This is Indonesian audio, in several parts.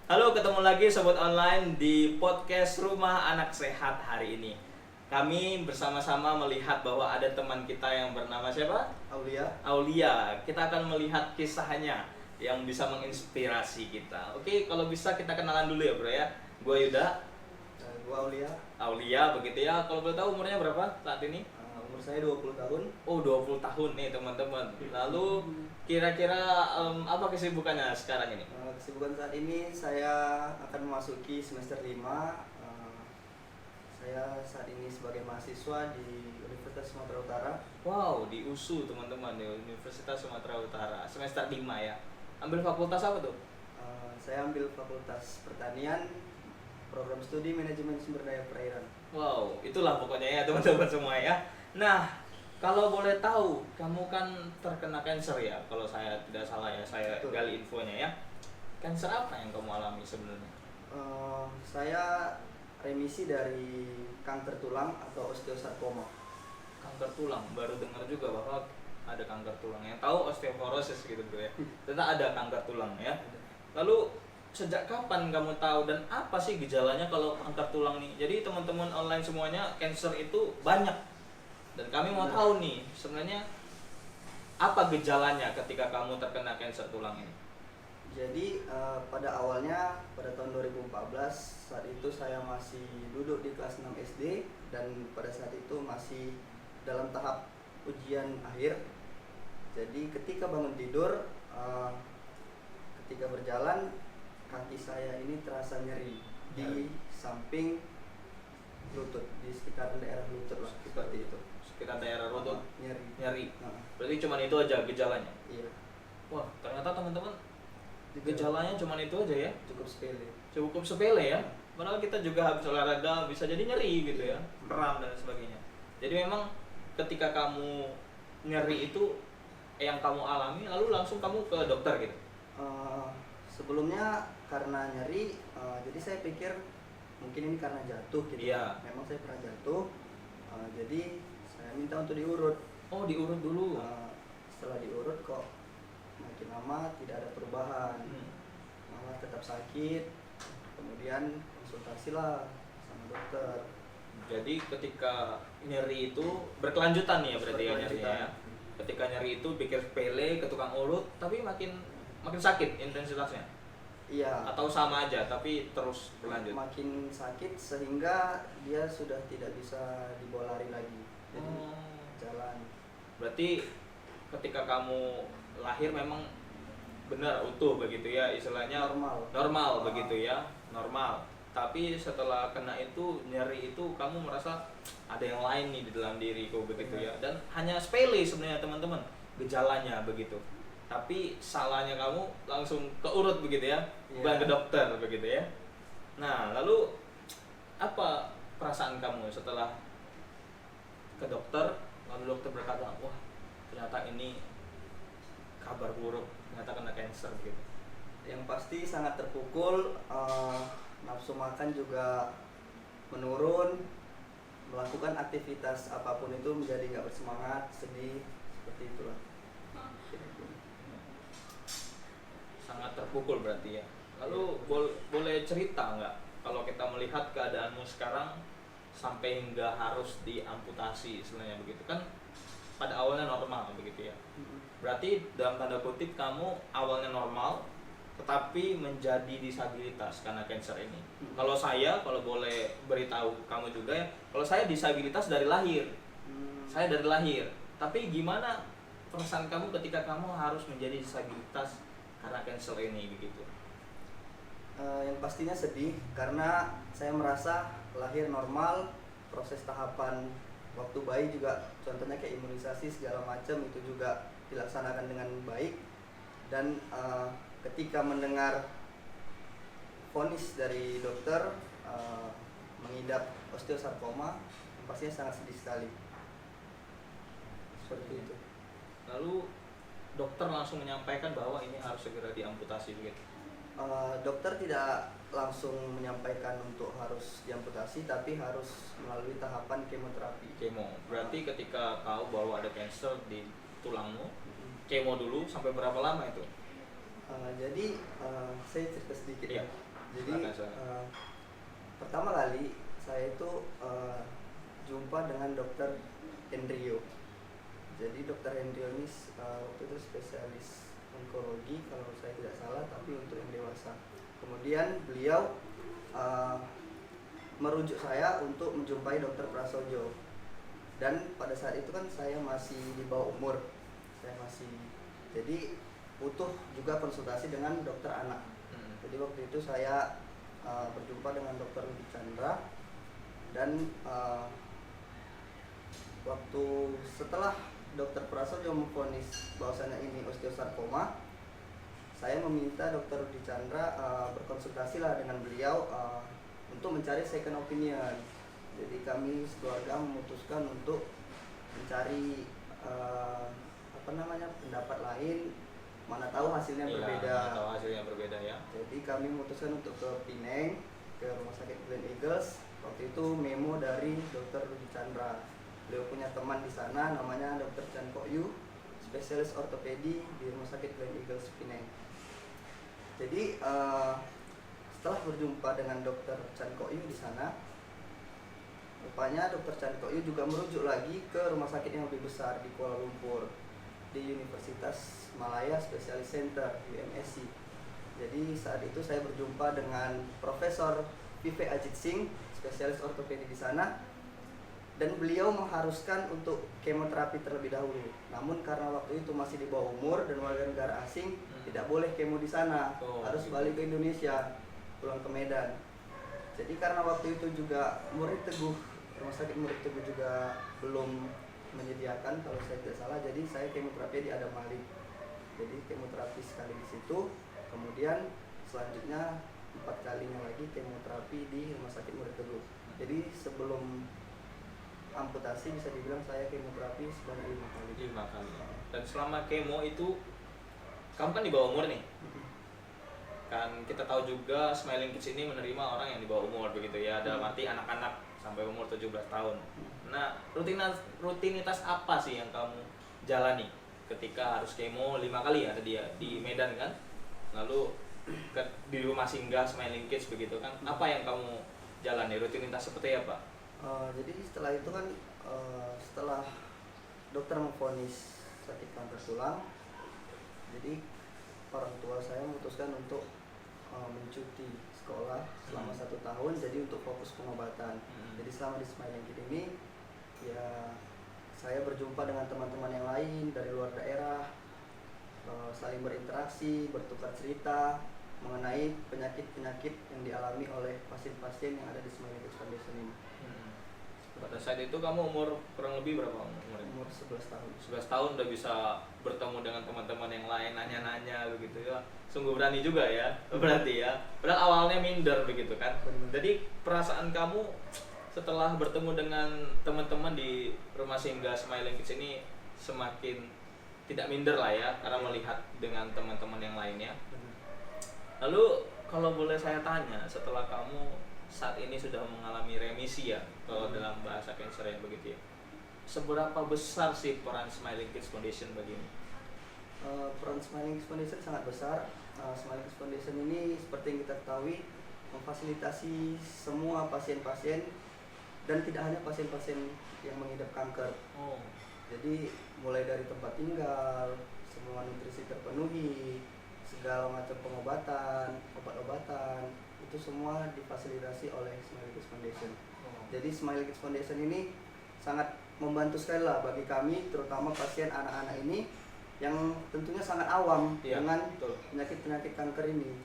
Halo, ketemu lagi Sobat Online di podcast Rumah Anak Sehat hari ini. Kami bersama-sama melihat bahwa ada teman kita yang bernama siapa? Aulia. Aulia. Kita akan melihat kisahnya yang bisa menginspirasi kita. Oke, kalau bisa kita kenalan dulu ya bro ya. Gua Yuda. Gua Aulia. Aulia begitu ya. Kalau boleh tahu umurnya berapa saat ini? Umur saya 20 tahun. Oh, 20 tahun nih teman-teman. Lalu kira-kira apa kesibukannya sekarang ini? Kesibukan saat ini saya akan memasuki semester 5. Saya saat ini sebagai mahasiswa di Universitas Sumatera Utara. Wow, di USU teman-teman, di Universitas Sumatera Utara, semester 5 ya. Ambil fakultas apa tuh? Saya ambil Fakultas Pertanian, Program Studi Manajemen Sumber Daya Perairan. Wow, itulah pokoknya ya teman-teman semua ya. Nah, kalau boleh tahu, kamu kan terkena cancer ya, kalau saya tidak salah ya, saya Betul. gali infonya ya. Cancer apa yang kamu alami sebenarnya? Saya remisi dari kanker tulang atau osteosarkoma. Kanker tulang, baru dengar juga bahwa ada kanker tulang. Yang tahu osteoporosis gitu bro ya. Ternyata ada kanker tulang ya. Lalu sejak kapan kamu tahu dan apa sih gejalanya kalau kanker tulang nih? Jadi teman-teman online semuanya, cancer itu banyak. Dan kami mau tahu nih, sebenarnya apa gejalanya ketika kamu terkena cancer tulang ini? Jadi pada awalnya pada tahun 2014 saat itu saya masih duduk di kelas 6 SD dan pada saat itu masih dalam tahap ujian akhir. Jadi ketika bangun tidur, ketika berjalan kaki saya ini terasa nyeri di samping lutut, di sekitar daerah lutut lah, seperti itu. Sekitar daerah lutut nyeri. Nah, Berarti cuma itu aja gejalanya. iya, Wah, ternyata teman-teman gejalanya cuma itu aja ya. cukup sepele. Cukup sepele ya. Padahal kita juga habis olahraga bisa jadi nyeri gitu ya, kram dan sebagainya. Jadi memang ketika kamu nyeri itu yang kamu alami, lalu langsung kamu ke dokter gitu. Sebelumnya karena nyeri, jadi saya pikir mungkin ini karena jatuh gitu. Iya. Memang saya pernah jatuh, jadi saya minta untuk diurut. Oh, diurut dulu. Setelah diurut kok makin lama tidak ada perubahan, malah tetap sakit. Kemudian konsultasilah sama dokter. Jadi ketika nyeri itu berkelanjutan nih ya berarti ya nyerinya ya. Ketika nyeri itu pikir sepele ke tukang urut, tapi makin sakit intensitasnya. Iya. Atau sama aja tapi terus berlanjut. Makin sakit sehingga dia sudah tidak bisa dibawa lari lagi. Jadi jalan. Berarti ketika kamu lahir memang benar utuh begitu ya, istilahnya normal begitu ya, normal. Tapi setelah kena itu nyeri itu kamu merasa ada yang lain nih di dalam diriku begitu ya, dan hanya sepele sebenarnya teman-teman gejalanya begitu. Tapi salahnya kamu langsung ke urut begitu ya, bukan ke dokter begitu ya. Nah, lalu apa perasaan kamu setelah ke dokter, lalu dokter berkata, wah ternyata ini kabar buruk, ternyata kena cancer gitu. Yang pasti sangat terpukul, nafsu makan juga menurun, melakukan aktivitas apapun itu menjadi nggak bersemangat, sedih, seperti itulah. Sangat terpukul berarti ya. Lalu boleh cerita nggak kalau kita melihat keadaanmu sekarang sampai hingga harus diamputasi istilahnya begitu kan, pada awalnya normal begitu ya. Berarti dalam tanda kutip kamu awalnya normal tetapi menjadi disabilitas karena cancer ini. Kalau saya, kalau boleh beritahu kamu juga ya, kalau saya disabilitas dari lahir. Saya dari lahir. Tapi gimana perasaan kamu ketika kamu harus menjadi disabilitas karena cancer ini begitu? Yang pastinya sedih karena saya merasa lahir normal, proses tahapan waktu bayi juga contohnya kayak imunisasi segala macam itu juga dilaksanakan dengan baik, dan ketika mendengar vonis dari dokter mengidap osteosarkoma, pastinya sangat sedih sekali. Seperti itu. Lalu dokter langsung menyampaikan bahwa ini harus segera diamputasi begitu. Dokter tidak langsung menyampaikan untuk harus diamputasi, tapi harus melalui tahapan kemoterapi. Kemo. Berarti ketika tahu bahwa ada cancer di tulangmu, kemo dulu sampai berapa lama itu? Jadi saya cerita sedikit Iya. ya. Jadi Silakan. pertama kali saya itu jumpa dengan dokter Hendrio. Jadi dokter Hendrio ini waktu itu spesialis onkologi kalau saya tidak salah, tapi untuk yang dewasa. Kemudian beliau merujuk saya untuk menjumpai dokter Prasojo. Dan pada saat itu kan saya masih di bawah umur, jadi butuh juga konsultasi dengan dokter anak. Jadi waktu itu saya berjumpa dengan dokter Rudi Chandra, dan waktu setelah dokter Prasojo memvonis bahwasanya ini osteosarkoma, saya meminta dokter Rudi Chandra berkonsultasi lah dengan beliau untuk mencari second opinion. Jadi kami sekeluarga memutuskan untuk mencari pendapat lain, mana tahu hasilnya berbeda. Mana tahu hasilnya berbeda ya. Jadi kami memutuskan untuk ke Pineng, ke Rumah Sakit Glen Eagles. Waktu itu memo dari dokter Rudi Chandra. Beliau punya teman di sana namanya dokter Chan Kok Yu, spesialis ortopedi di Rumah Sakit Glen Eagles Pineng. Jadi setelah berjumpa dengan dokter Chan Kok Yu di sana, rupanya dokter Chan Kok Yu juga merujuk lagi ke rumah sakit yang lebih besar di Kuala Lumpur, di Universitas Malaya Specialist Center UMSC. Jadi saat itu saya berjumpa dengan Profesor Vive Ajit Singh, spesialis ortopedi di sana, dan beliau mengharuskan untuk kemoterapi terlebih dahulu. Namun karena waktu itu masih di bawah umur dan warga negara asing, tidak boleh kemo di sana, harus balik ke Indonesia, pulang ke Medan. Jadi karena waktu itu juga Rumah Sakit Murid Teguh juga belum menyediakan kalau saya tidak salah, jadi saya kemoterapi di Adam Malik. Jadi kemoterapi sekali di situ, kemudian selanjutnya 4 kalinya lagi kemoterapi di Rumah Sakit Murid Teguh. Jadi sebelum amputasi bisa dibilang saya kemoterapi sebanyak 5 kali. 5 kali. Dan selama kemo itu kamu kan di bawah umur nih. Kan kita tahu juga Smiling Kids ini menerima orang yang di bawah umur begitu ya, dalam arti anak-anak sampai umur 17 tahun. Nah, rutinitas apa sih yang kamu jalani ketika harus kemo 5 kali ya tadi ya di Medan kan? Lalu di rumah singgah Smiling Kids begitu kan? Apa yang kamu jalani? Rutinitas seperti apa? Jadi setelah itu kan setelah dokter memvonis sakit kanker tulang, jadi orang tua saya memutuskan untuk mencuti sekolah selama 1 tahun, jadi untuk fokus pengobatan. Jadi selama di Smiling Kids ini ya saya berjumpa dengan teman-teman yang lain dari luar daerah, saling berinteraksi, bertukar cerita mengenai penyakit-penyakit yang dialami oleh pasien-pasien yang ada di Smiling Kids Foundation ini. Pada saat itu kamu umur kurang lebih berapa umurnya? Umur 11 tahun. 11 tahun udah bisa bertemu dengan teman-teman yang lain, nanya-nanya begitu ya. Sungguh berani juga ya, berarti ya. Padahal awalnya minder begitu kan. Jadi perasaan kamu setelah bertemu dengan teman-teman di rumah singgah Smiling Kids ini semakin tidak minder lah ya, karena melihat dengan teman-teman yang lainnya. Lalu kalau boleh saya tanya, setelah kamu saat ini sudah mengalami remisi ya, kalau dalam bahasa cancer ya begitu ya, seberapa besar sih peran Smiling Kids Foundation bagi ini? Peran Smiling Kids Foundation sangat besar. Smiling Kids Foundation ini seperti yang kita ketahui memfasilitasi semua pasien-pasien, dan tidak hanya pasien-pasien yang mengidap kanker. Jadi mulai dari tempat tinggal, semua nutrisi terpenuhi, segala macam pengobatan, obat-obatan, itu semua difasilitasi oleh Smiling Kids Foundation. Jadi Smiling Kids Foundation ini sangat membantu sekali lah bagi kami, terutama pasien anak-anak ini yang tentunya sangat awam dengan penyakit-penyakit kanker ini.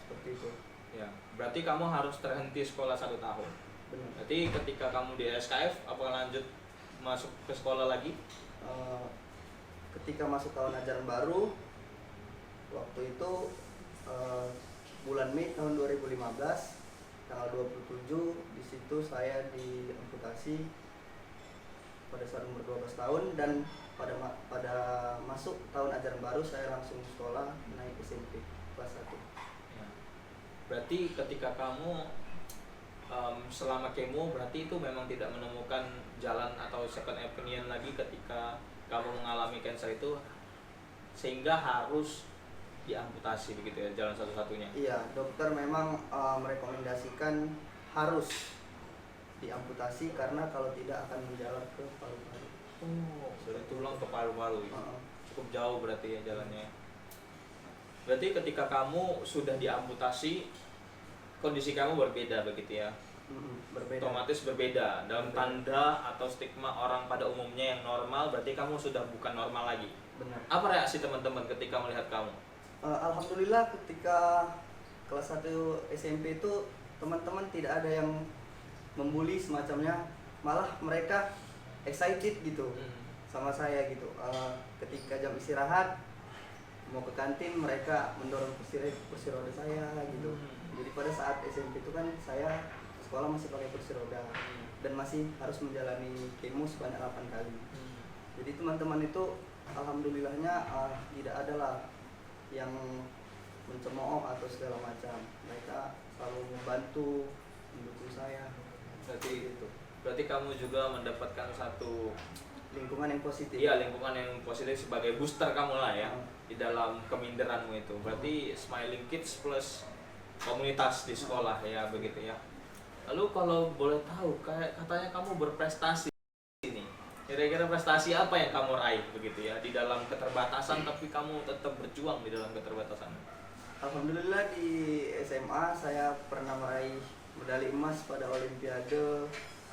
Seperti itu. Ya, berarti kamu harus terhenti sekolah 1 tahun. Benar. Berarti ketika kamu di SKF, apakah lanjut masuk ke sekolah lagi? Ketika masuk tahun ajaran baru, waktu itu bulan Mei tahun 2015, tanggal 27, di situ saya diamputasi pada saat umur 12 tahun, dan pada masuk tahun ajaran baru saya langsung sekolah naik SMP kelas 1. Ya. Berarti ketika kamu selama kemo, berarti itu memang tidak menemukan jalan atau second opinion lagi ketika kamu mengalami cancer itu, sehingga harus diamputasi begitu ya, jalan satu-satunya. Iya, dokter memang merekomendasikan harus diamputasi karena kalau tidak akan menjalar ke paru-paru. Oh, dari tulang ke paru-paru. Heeh. Cukup jauh berarti ya jalannya. Berarti ketika kamu sudah diamputasi, kondisi kamu berbeda begitu ya. Berbeda. Otomatis berbeda dalam tanda atau stigma orang pada umumnya yang normal, berarti kamu sudah bukan normal lagi. Benar. Apa reaksi teman-teman ketika melihat kamu? Alhamdulillah ketika kelas 1 SMP itu teman-teman tidak ada yang membuli semacamnya, malah mereka excited gitu sama saya gitu. Ketika jam istirahat mau ke kantin, mereka mendorong kursi roda saya gitu. Jadi pada saat SMP itu kan saya sekolah masih pakai kursi roda dan masih harus menjalani kemo sebanyak 8 kali. Jadi teman-teman itu alhamdulillahnya tidak ada lah yang mencemooh atau segala macam. Mereka selalu membantu, mendukung saya. Berarti kamu juga mendapatkan satu lingkungan yang positif. Iya, lingkungan yang positif sebagai booster kamu lah ya di dalam keminderanmu itu. Berarti Smiling Kids plus komunitas di sekolah ya begitu ya. Lalu kalau boleh tahu, kayak katanya kamu berprestasi ini. Kira-kira prestasi apa yang kamu raih begitu ya di dalam keterbatasan, tapi kamu tetap berjuang di dalam keterbatasan? Alhamdulillah di SMA saya pernah meraih medali emas pada Olimpiade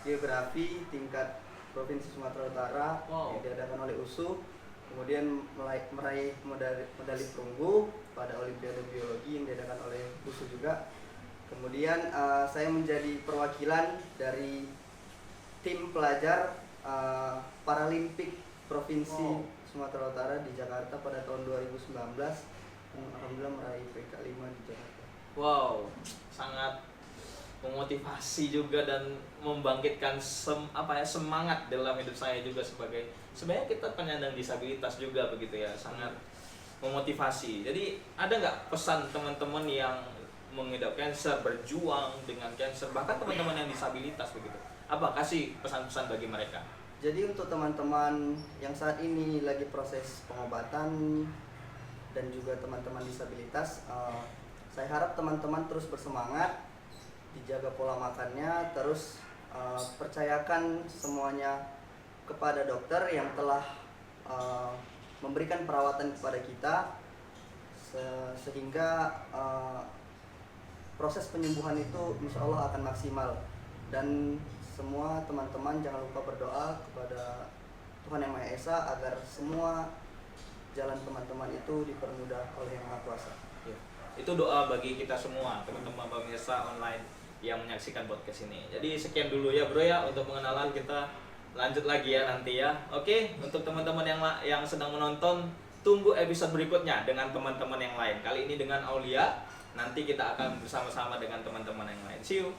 Geografi tingkat Provinsi Sumatera Utara yang diadakan oleh USU. Kemudian meraih medali perunggu pada Olimpiade Biologi yang diadakan oleh USU juga. Kemudian saya menjadi perwakilan dari tim pelajar Paralimpik Provinsi Sumatera Utara di Jakarta pada tahun 2019. Alhamdulillah meraih peringkat 5 di Jakarta. Wow, sangat memotivasi juga dan membangkitkan semangat dalam hidup saya juga sebenarnya kita penyandang disabilitas juga begitu ya, sangat memotivasi. Jadi ada nggak pesan teman-teman yang mengidap kanker, berjuang dengan kanker, bahkan teman-teman yang disabilitas begitu, apa kasih pesan-pesan bagi mereka? Jadi untuk teman-teman yang saat ini lagi proses pengobatan dan juga teman-teman disabilitas, saya harap teman-teman terus bersemangat, dijaga pola makannya, terus percayakan semuanya kepada dokter yang telah memberikan perawatan kepada kita sehingga proses penyembuhan itu insya Allah akan maksimal. Dan semua teman-teman jangan lupa berdoa kepada Tuhan Yang Maha Esa agar semua jalan teman-teman itu dipermudah oleh Yang Maha Kuasa. Ya. Itu doa bagi kita semua, teman-teman pemirsa online yang menyaksikan podcast ini. Jadi sekian dulu ya bro ya untuk pengenalan, kita lanjut lagi ya nanti ya. Oke, untuk teman-teman yang sedang menonton, tunggu episode berikutnya dengan teman-teman yang lain. Kali ini dengan Aulia, nanti kita akan bersama-sama dengan teman-teman yang lain. See you.